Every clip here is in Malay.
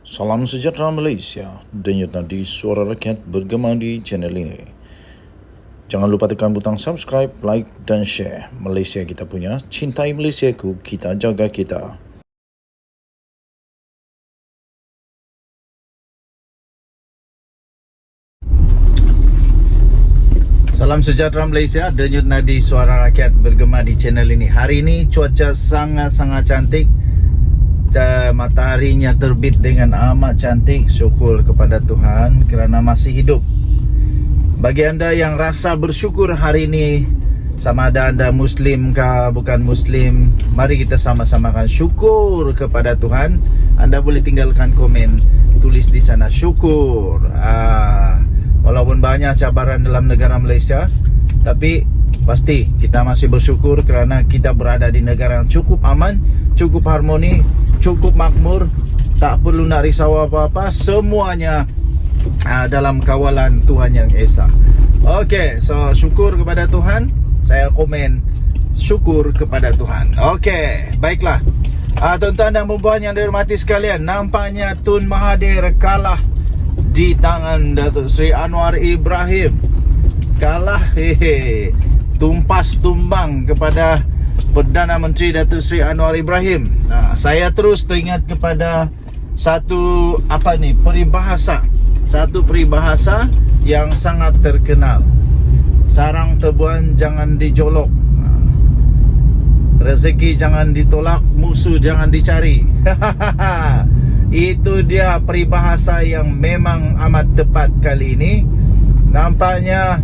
Salam sejahtera Malaysia, denyut nadi suara rakyat bergema di channel ini. Jangan lupa tekan butang subscribe, like dan share. Malaysia kita punya, cintai Malaysiaku, kita jaga kita. Salam sejahtera Malaysia, denyut nadi suara rakyat bergema di channel ini. Hari ini cuaca sangat-sangat cantik. Mataharinya terbit dengan amat cantik. Syukur kepada Tuhan kerana masih hidup. Bagi anda yang rasa bersyukur hari ini, sama ada anda Muslim kah bukan Muslim, mari kita sama-samakan syukur kepada Tuhan. Anda boleh tinggalkan komen, tulis di sana syukur. Walaupun banyak cabaran dalam negara Malaysia, tapi pasti kita masih bersyukur kerana kita berada di negara yang cukup aman, cukup harmoni, cukup makmur. Tak perlu nak risau apa-apa, semuanya dalam kawalan Tuhan Yang Esa. Okey, so syukur kepada Tuhan. Saya komen syukur kepada Tuhan. Okey, baiklah. Tuan-tuan dan puan yang dihormati sekalian, nampaknya Tun Mahathir kalah di tangan Datuk Seri Anwar Ibrahim. Kalah, tumpas tumbang kepada Perdana Menteri Datuk Seri Anwar Ibrahim. Saya terus teringat kepada satu peribahasa yang sangat terkenal. Sarang tebuan jangan dijolok, rezeki jangan ditolak, musuh jangan dicari. Itu dia peribahasa yang memang amat tepat kali ini. Nampaknya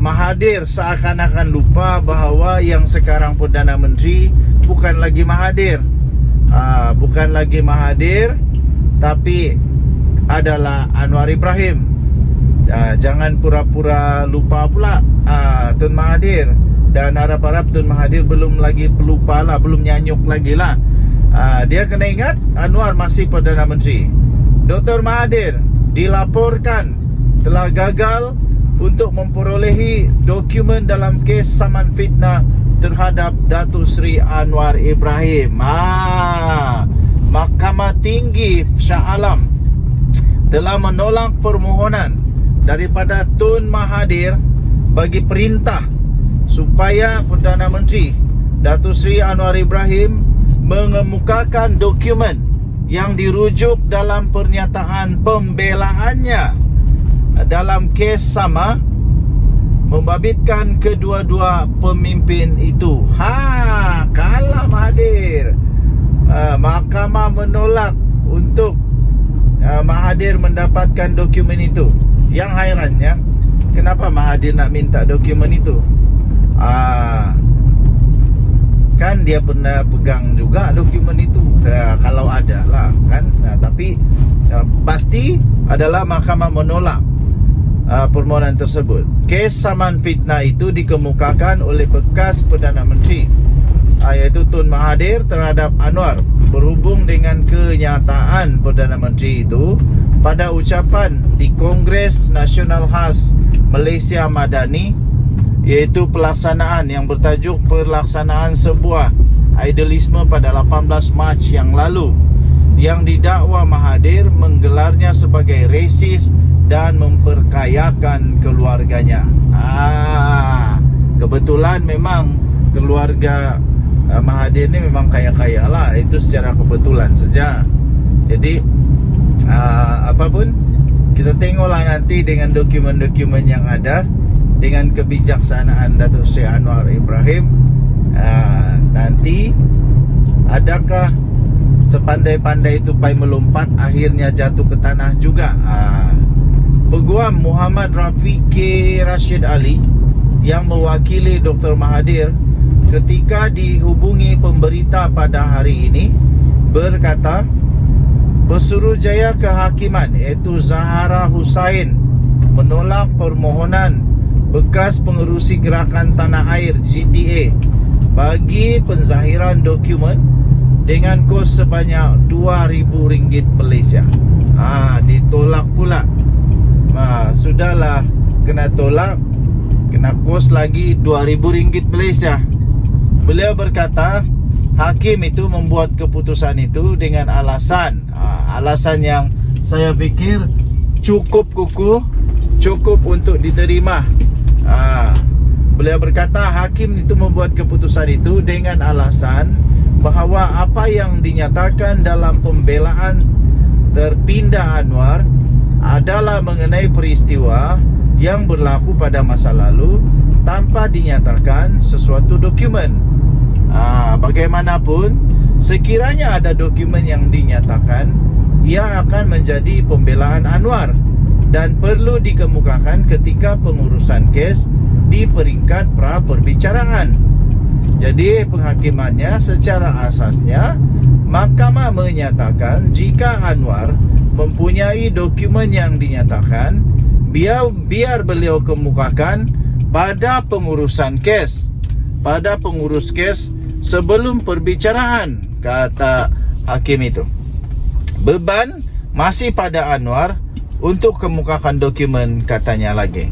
Mahathir seakan-akan lupa bahawa yang sekarang Perdana Menteri bukan lagi Mahathir. Bukan lagi Mahathir, tapi adalah Anwar Ibrahim. Jangan pura-pura lupa pula Tun Mahathir. Dan harap-harap Tun Mahathir belum lagi pelupa lah, belum nyanyuk lagi lah. Dia kena ingat Anwar masih Perdana Menteri. Dr. Mahathir dilaporkan telah gagal untuk memperolehi dokumen dalam kes saman fitnah terhadap Datuk Seri Anwar Ibrahim. Mahkamah Tinggi Shah Alam telah menolak permohonan daripada Tun Mahathir bagi perintah supaya Perdana Menteri Datuk Seri Anwar Ibrahim mengemukakan dokumen yang dirujuk dalam pernyataan pembelaannya dalam kes sama, membabitkan kedua-dua pemimpin itu. Kalah Mahathir. Mahkamah menolak untuk Mahathir mendapatkan dokumen itu. Yang hairannya, kenapa Mahathir nak minta dokumen itu? Kan dia pernah pegang juga dokumen itu, kalau ada lah kan. Tapi pasti adalah mahkamah menolak permohonan tersebut. Kes saman fitnah itu dikemukakan oleh bekas Perdana Menteri, iaitu Tun Mahathir terhadap Anwar, berhubung dengan kenyataan Perdana Menteri itu pada ucapan di Kongres Nasional Khas Malaysia Madani, iaitu pelaksanaan yang bertajuk pelaksanaan sebuah idealisme pada 18 Mac yang lalu, yang didakwa Mahathir menggelarnya sebagai resis dan memperkayakan keluarganya. Kebetulan memang keluarga Mahathir ni memang kaya-kaya lah. Itu secara kebetulan saja. Jadi apapun, kita tengoklah nanti dengan dokumen-dokumen yang ada, dengan kebijaksanaan Datuk Seri Anwar Ibrahim, nanti adakah sepandai-pandai tupai melompat akhirnya jatuh ke tanah juga. Peguam Muhammad Rafiqi Rashid Ali yang mewakili Dr. Mahathir ketika dihubungi pemberita pada hari ini berkata, Pesuruhjaya Kehakiman iaitu Zahara Hussain menolak permohonan bekas pengerusi Gerakan Tanah Air GTA bagi penzahiran dokumen dengan kos sebanyak RM2,000 Malaysia. Ditolak pula. Sudahlah kena tolak, kena kos lagi RM2,000 Malaysia. Beliau berkata, hakim itu membuat keputusan itu dengan alasan alasan yang saya fikir cukup kukuh, cukup untuk diterima. Beliau berkata hakim itu membuat keputusan itu dengan alasan bahawa apa yang dinyatakan dalam pembelaan terpindah Anwar adalah mengenai peristiwa yang berlaku pada masa lalu tanpa dinyatakan sesuatu dokumen. Bagaimanapun, sekiranya ada dokumen yang dinyatakan, ia akan menjadi pembelaan Anwar dan perlu dikemukakan ketika pengurusan kes di peringkat pra perbicaraan. Jadi penghakimannya secara asasnya mahkamah menyatakan jika Anwar mempunyai dokumen yang dinyatakan, biar beliau kemukakan pada pengurusan kes, pada pengurus kes sebelum perbicaraan, kata hakim itu. Beban masih pada Anwar untuk kemukakan dokumen, katanya lagi.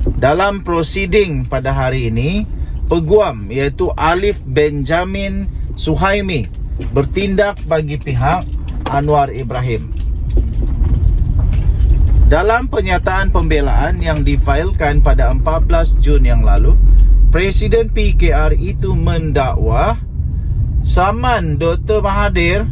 Dalam prosiding pada hari ini, peguam iaitu Alif Benjamin Suhaimi bertindak bagi pihak Anwar Ibrahim. Dalam pernyataan pembelaan yang difailkan pada 14 Jun yang lalu, Presiden PKR itu mendakwa saman Dr. Mahathir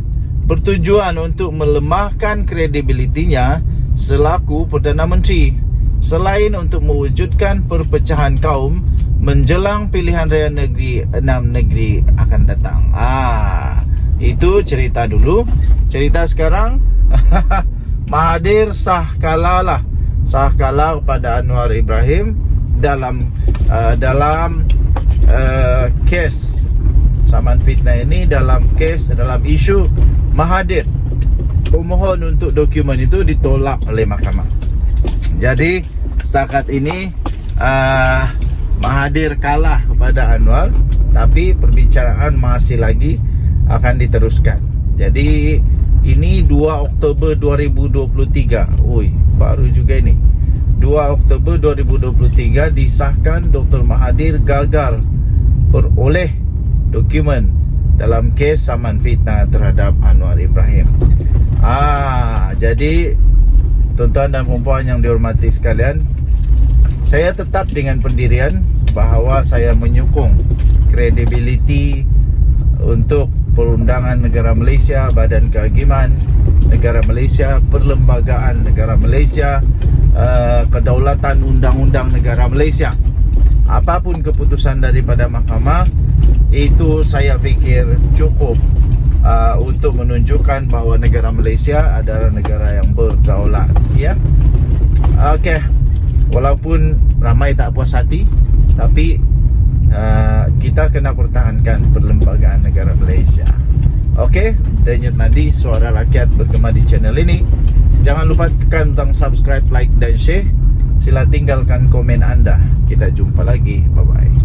bertujuan untuk melemahkan kredibilitinya selaku Perdana Menteri, selain untuk mewujudkan perpecahan kaum menjelang pilihan raya negeri 6 negeri akan datang. Itu cerita dulu. Cerita sekarang Mahathir sah kalah kepada Anwar Ibrahim dalam kes saman fitnah ini, dalam isu Mahathir pemohon untuk dokumen itu ditolak oleh mahkamah. Jadi setakat ini Mahathir kalah kepada Anwar, tapi perbicaraan masih lagi akan diteruskan. Jadi ini 2 Oktober 2023. Baru juga ini. 2 Oktober 2023 disahkan Dr. Mahathir gagal beroleh dokumen dalam kes saman fitnah terhadap Anwar Ibrahim. Jadi tuan-tuan dan puan yang dihormati sekalian, saya tetap dengan pendirian bahawa saya menyokong kredibiliti untuk Perundangan Negara Malaysia, Badan Kehakiman Negara Malaysia, Perlembagaan Negara Malaysia, Kedaulatan Undang-Undang Negara Malaysia. Apapun keputusan daripada mahkamah, itu saya fikir cukup untuk menunjukkan bahawa negara Malaysia adalah negara yang berdaulat, ya. Okey. Walaupun ramai tak puas hati, tapi kita kena pertahankan perlembagaan negara Malaysia. Okey, Denyut Nadi, suara rakyat bergema di channel ini. Jangan lupa tekan butang subscribe, like dan share. Sila tinggalkan komen anda. Kita jumpa lagi. Bye bye.